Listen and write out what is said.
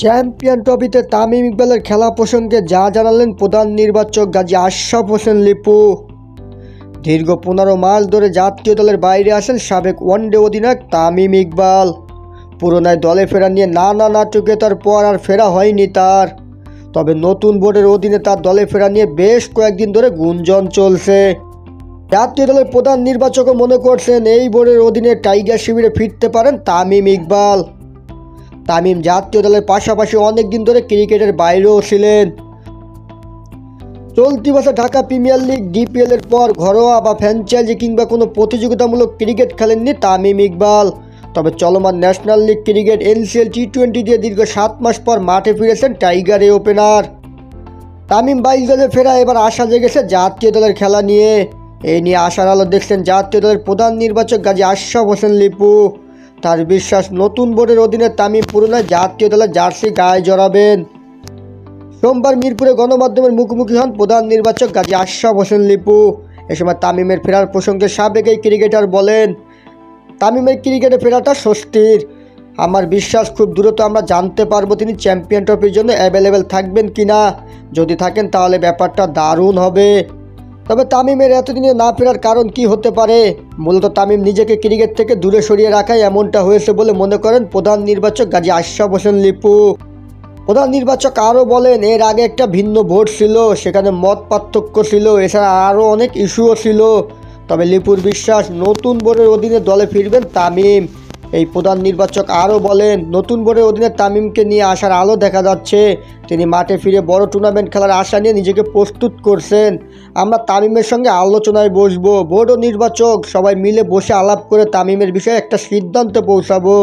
Champion ট্রফিতে তামিম ইকবালের খেলা প্রসঙ্গে যা জানালেন প্রধান নির্বাচক গাজী আশরাফ হোসেন লিপু। দীর্ঘ 15 মাস ধরে জাতীয় দলের বাইরে আসেন সাবেক ওয়ানডে অধিনায়ক তামিম ইকবাল। পুরোনায় দলে ফেরা নিয়ে নানা নাটকীয়তার পর আর ফেরা হয়নি তার। তবে নতুন বোর্ডের অধীনে তার দলে ফেরা নিয়ে বেশ কয়েকদিন ধরে গুঞ্জন চলছে। জাতীয় দলের প্রধান নির্বাচকও মনে করছেন এই বোর্ডের অধীনে টাইগার শিবিরে ফিরতে পারেন তামিম ইকবাল। তামিম জাতীয় দলের পাশাপাশি অনেক দিন ধরে ক্রিকেটের বাইরেও ছিলেন। চলতি বছর ঢাকা প্রিমিয়ার লিগ ডিপিএল এর পর ঘরোয়া বা ফ্র্যাঞ্চাইজি কিংবা কোনো প্রতিযোগিতামূলক ক্রিকেট খেলেননি তামিম ইকবাল। তবে চলমান ন্যাশনাল লিগ ক্রিকেট এনসিএল টি-20 দিয়ে দীর্ঘ 7 মাস পর মাঠে ফিরেছেন টাইগার এই ওপেনার। তামিম 22 দলে ফেরা এবার আশা জেগেছে জাতীয় দলের খেলা নিয়ে। এই নিয়ে আশার আলো দেখছেন জাতীয় দলের প্রধান নির্বাচক গাজী আশরাফ হোসেন লিপু। তার বিশ্বাস নতুন বোর্ডের অধীনে তামিম পুরোনায় জাতীয় দলের জার্সি গায়ে জড়াবেন। সোমবার মিরপুরে গণমাধ্যমের মুখোমুখি হন প্রধান নির্বাচক গাজী আশরাফ হোসেন লিপু। এ সময় তামিমের ফেরার প্রসঙ্গে সাবেক এই ক্রিকেটার বলেন, তামিমের ক্রিকেটে ফেরাটা স্বস্তির। আমার বিশ্বাস খুব দ্রুত আমরা জানতে পারবো তিনি চ্যাম্পিয়ন ট্রফির জন্য অ্যাভেলেবেল থাকবেন কিনা। যদি থাকেন তাহলে ব্যাপারটা দারুণ হবে। তবে তামিমের এতদিনে না ফেরার কারণ কি হতে পারে? মূলত তামিম নিজেকে ক্রিকেট থেকে দূরে সরিয়ে রাখায় এমনটা হয়েছে বলে মনে করেন প্রধান নির্বাচক গাজী আশরাফ হোসেন লিপু। প্রধান নির্বাচক আরও বলেন, এর আগে একটা ভিন্ন ভোট ছিল, সেখানে মত পার্থক্য ছিল, এছাড়া আরও অনেক ইস্যুও ছিল। তবে লিপুর বিশ্বাস নতুন বোর্ডের অধীনে দলে ফিরবেন তামিম। এই প্রধান নির্বাচক আরও বলেন, নতুন বোর্ডের অধীনে তামিমকে নিয়ে আসার আলো দেখা যাচ্ছে। তিনি মাঠে ফিরে বড় টুর্নামেন্ট খেলার আশা নিয়ে নিজেকে প্রস্তুত করছেন। আমরা তামিমের সঙ্গে আলোচনায় বসবো, বোর্ড ও নির্বাচক সবাই মিলে বসে আলাপ করে তামিমের বিষয়ে একটা সিদ্ধান্তে পৌঁছাবো।